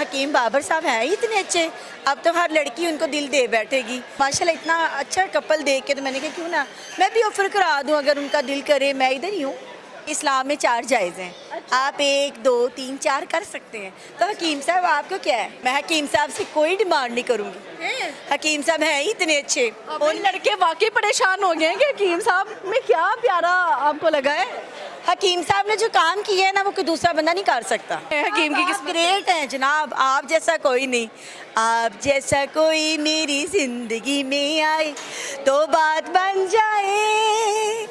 हकीम बाबर साहब हैं ही इतने अच्छे, अब तो हर लड़की उनको दिल दे बैठेगी माशाल्लाह। इतना अच्छा कपल देख के तो मैंने कहा क्यों ना मैं भी ऑफर करा दूं, अगर उनका दिल करे। मैं इधर ही हूँ। इस्लाम में 4 जायज़ हैं। अच्छा। आप 1 2 3 4 कर सकते हैं। तो हकीम साहब आपको क्या है, मैं हकीम साहब से कोई डिमांड नहीं करूँगी। हकीम साहब हैं ही इतने अच्छे। उन लड़के वाकई परेशान हो गए हैं कि हकीम साहब में क्या प्यारा आपको लगा है। हकीम साहब ने जो काम किया है ना वो कोई दूसरा बंदा नहीं कर सकता। हकीम की किस ग्रेट हैं जनाब, आप जैसा कोई नहीं। आप जैसा कोई मेरी जिंदगी में आए तो बात बन जाए,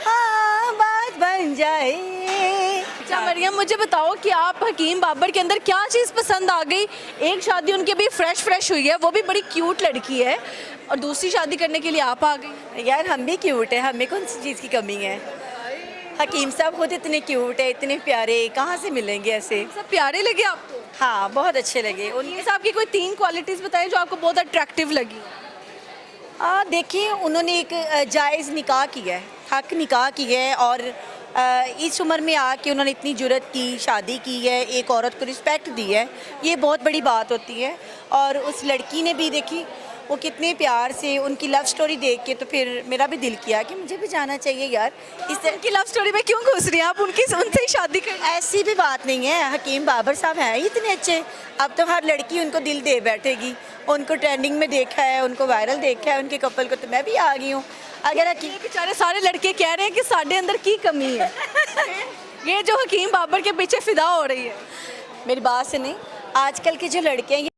हाँ बात बन जाए। अच्छा मरियम, मुझे बताओ कि आप हकीम बाबर के अंदर क्या चीज़ पसंद आ गई। एक शादी उनकी अभी फ्रेश हुई है, वो भी बड़ी क्यूट लड़की है, और दूसरी शादी करने के लिए आप आ गई। यार हम भी क्यूट है, हमें कौन सी चीज़ की कमी है। हकीम साहब खुद इतने क्यूट है, इतने प्यारे, कहाँ से मिलेंगे ऐसे। सब प्यारे लगे आपको? हाँ बहुत अच्छे लगे। उनके साहब की कोई 3 क्वालिटीज़ बताएं जो आपको बहुत अट्रैक्टिव लगी। देखिए उन्होंने एक जायज़ निकाह किया है, हक निकाह किया है, और इस उम्र में आके उन्होंने इतनी जुर्रत की, शादी की है, एक औरत को रिस्पेक्ट दी है, ये बहुत बड़ी बात होती है। और उस लड़की ने भी देखी वो कितने प्यार से, उनकी लव स्टोरी देख के तो फिर मेरा भी दिल किया कि मुझे भी जाना चाहिए यार। इस उनकी लव स्टोरी में क्यों घुस रही हैं आप, उनसे ही शादी कर। ऐसी भी बात नहीं है, हकीम बाबर साहब हैं ही इतने अच्छे, अब तो हर लड़की उनको दिल दे बैठेगी। उनको ट्रेंडिंग में देखा है, उनको वायरल देखा है उनके कपल को, तो मैं भी आ गई हूँ। अगर ये बेचारे सारे लड़के कह रहे हैं कि साढ़े अंदर की कमी है। ये जो हकीम बाबर के पीछे फिदा हो रही है। मेरी बात से नहीं, आजकल के जो लड़के हैं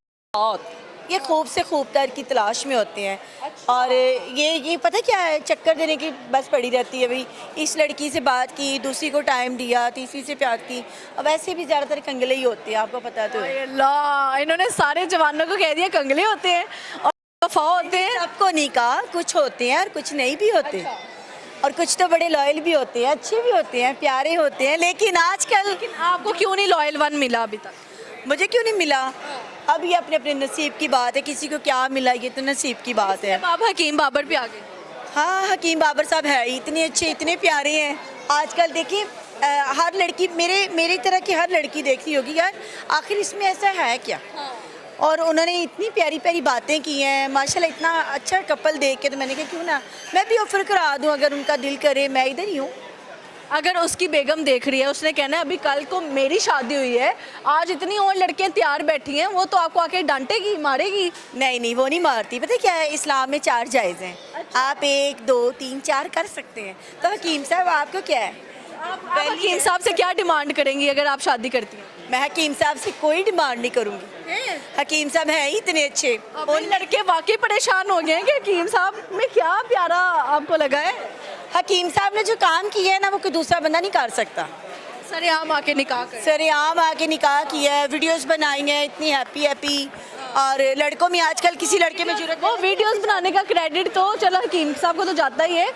ये खूब से खूबतर की तलाश में होते हैं। अच्छा। और ये पता क्या है, चक्कर देने की बस पड़ी रहती है। भाई इस लड़की से बात की, दूसरी को टाइम दिया, तीसरी से प्यार की। अब वैसे भी ज़्यादातर कंगले ही होते हैं, आपको पता तो है। अल्लाह, इन्होंने सारे जवानों को कह दिया कंगले होते हैं और वफा होते हैं। सबको नहीं कहा, कुछ होते हैं और कुछ नहीं भी होते। अच्छा। और कुछ तो बड़े लॉयल भी होते हैं, अच्छे भी होते हैं, प्यारे होते हैं। लेकिन आजकल आपको क्यों नहीं लॉयल वन मिला अभी तक? मुझे क्यों नहीं मिला? अब ये अपने अपने नसीब की बात है, किसी को क्या मिला ये तो नसीब की बात है। आप हकीम बाबर पे आ गए। हाँ हकीम बाबर साहब है इतने अच्छे, इतने प्यारे हैं। आजकल देखिए हर लड़की, मेरी तरह की हर लड़की देखती होगी यार आखिर इसमें ऐसा है क्या। हाँ। और उन्होंने इतनी प्यारी प्यारी बातें की हैं माशाल्लाह। इतना अच्छा कपल देख के तो मैंने कहा क्यों ना मैं भी ऑफर करा दूं, अगर उनका दिल करे। मैं इधर ही हूँ। अगर उसकी बेगम देख रही है, उसने कहना है अभी कल को मेरी शादी हुई है, आज इतनी और लड़कियां तैयार बैठी हैं, वो तो आपको आके डांटेगी, मारेगी। नहीं वो नहीं मारती। पता क्या है, इस्लाम में 4 जायज़ हैं। अच्छा। आप 1 2 3 4 कर सकते हैं। तो हकीम साहब आपको क्या है, आप हकीम साहब से क्या डिमांड करेंगी अगर आप शादी करती हैं? मैं हकीम साहब से कोई डिमांड नहीं करूँगी। हकीम साहब हैं ही इतने अच्छे। उन लड़के वाकई परेशान हो गए हैं कि हकीम साहब में क्या प्यारा आपको लगा है। हकीम साहब ने जो काम किया है ना वो कोई दूसरा बंदा नहीं कर सकता। सरेआम आके निकाह कर, सरेआम आके निकाह किया है, वीडियोस बनाई हैं, इतनी हैप्पी। और लड़कों में आजकल किसी लड़के में जरूरत, वो वीडियोस बनाने का क्रेडिट तो चलो हकीम साहब को तो जाता ही है,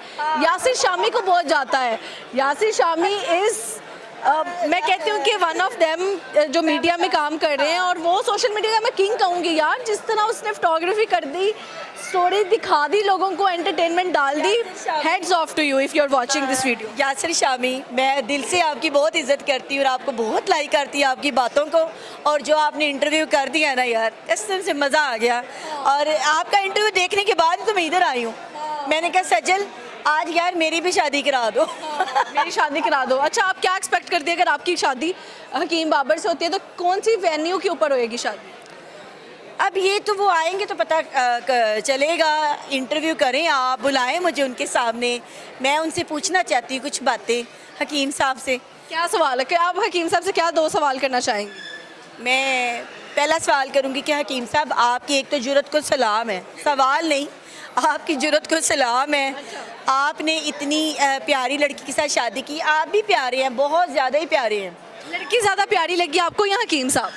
यासिर शामी को बहुत जाता है। यासिर शामी इज़ मैं कहती हूँ कि वन ऑफ देम जो मीडिया में काम कर रहे हैं, और वो सोशल मीडिया का मैं किंग कहूँगी यार। जिस तरह उसने फोटोग्राफी कर दी, स्टोरी दिखा दी, लोगों को एंटरटेनमेंट डाल दी। Hats off to you if you are watching this video. Yasir Shami, मैं दिल से आपकी बहुत इज्जत करती हूँ और आपको बहुत लाइक करती हूँ आपकी बातों को। और जो आपने इंटरव्यू कर दिया ना यार, कसम से मज़ा आ गया। और आपका इंटरव्यू देखने के बाद तो मैं इधर आई हूँ। मैंने कहा सजल आज यार मेरी भी शादी करा दो। मेरी शादी करा दो। अच्छा, आप क्या एक्सपेक्ट करती है अगर आपकी शादी हकीम बाबर से होती है, तो कौन सी वेन्यू के ऊपर होएगी शादी? अब ये तो वो आएंगे तो पता चलेगा। इंटरव्यू करें, आप बुलाएं मुझे उनके सामने, मैं उनसे पूछना चाहती हूँ कुछ बातें हकीम साहब से। क्या सवाल है कि आप हकीम साहब से क्या 2 सवाल करना चाहेंगी? मैं पहला सवाल करूँगी कि हकीम साहब आपकी एक तो जुर्रत को सलाम है, सवाल नहीं, आपकी जुर्रत को सलाम है। आपने इतनी प्यारी लड़की के साथ शादी की, आप भी प्यारे हैं, बहुत ज़्यादा ही प्यारे हैं। लड़की ज़्यादा प्यारी लगी आपको या हकीम साहब?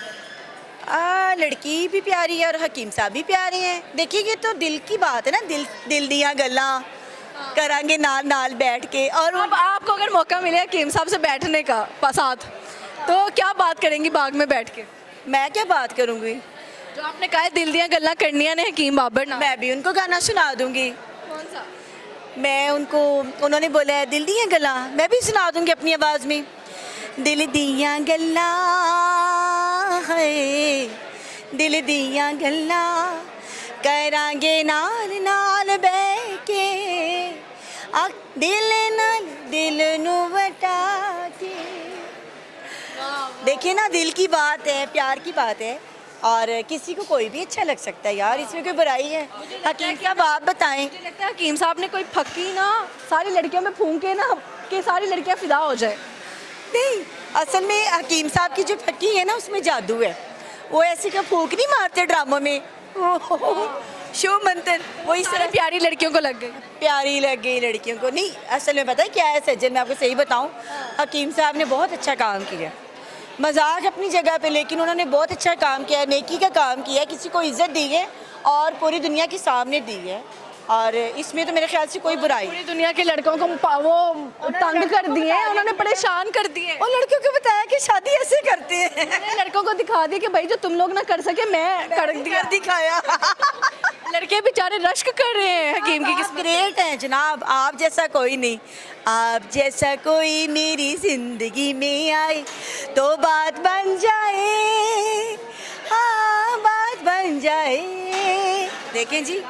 लड़की भी प्यारी है और हकीम साहब भी प्यारे हैं। देखिए ये तो दिल की बात है ना, दिल दियाँ गल्लां करांगे नाल नाल बैठ के। और अब आपको अगर मौका मिले हकीम साहब से बैठने का साथ, तो क्या बात करेंगी बाग में बैठ के? मैं क्या बात करूँगी, जो आपने कहा है दिल दियाँ गल्लां करनियां ने हकीम बाबर ना, मैं भी उनको गाना सुना दूँगी। कौन सा? मैं उनको, उन्होंने बोला है दिल दियाँ गल्लां, मैं भी सुना दूँगी अपनी आवाज़ में। दिल दियाँ गल्लां है दिल दियां गल्लां करांगे नाल नाल बैठ के आ दिल नाल दिल नू वटा के। देखिए ना, दिल की बात है, प्यार की बात है और किसी को कोई भी अच्छा लग सकता है यार, इसमें कोई बुराई है? हकीम साहब आप बताएं। मुझे लगता है हकीम साहब ने कोई फक्की ना सारी लड़कियों में फूंके ना कि सारी लड़कियां फिदा हो जाए। नहीं, असल में हकीम साहब की जो फटी है ना उसमें जादू है। वो ऐसे का फूंक नहीं मारते ड्रामों में, शो मंत्र, वो इस तरह प्यारी लड़कियों को लग गई। प्यारी लग गई लड़कियों को। नहीं, असल में पता है क्या है सज्जन, मैं आपको सही बताऊं, हकीम साहब ने बहुत अच्छा काम किया। मजाक अपनी जगह पे, लेकिन उन्होंने बहुत अच्छा काम किया, नेकी का काम किया, किसी को इज्जत दी है और पूरी दुनिया के सामने दी है। और इसमें तो मेरे ख्याल से कोई बुराई पूरी दुनिया के लड़कों को वो तंग कर दिए, उन्होंने परेशान कर दिए। और लड़कियों को बताया कि शादी ऐसे करते हैं। मैंने लड़कों को दिखा दिया कि भाई जो तुम लोग ना कर सके मैं कर दिया। दिखाया। लड़के बेचारे रश्क कर रहे हैं हकीम की किस्मत। ग्रेट हैं जनाब, आप जैसा कोई नहीं। आप जैसा कोई मेरी जिंदगी में आए तो बात बन जाए, हाँ बात बन जाए। देखें जी,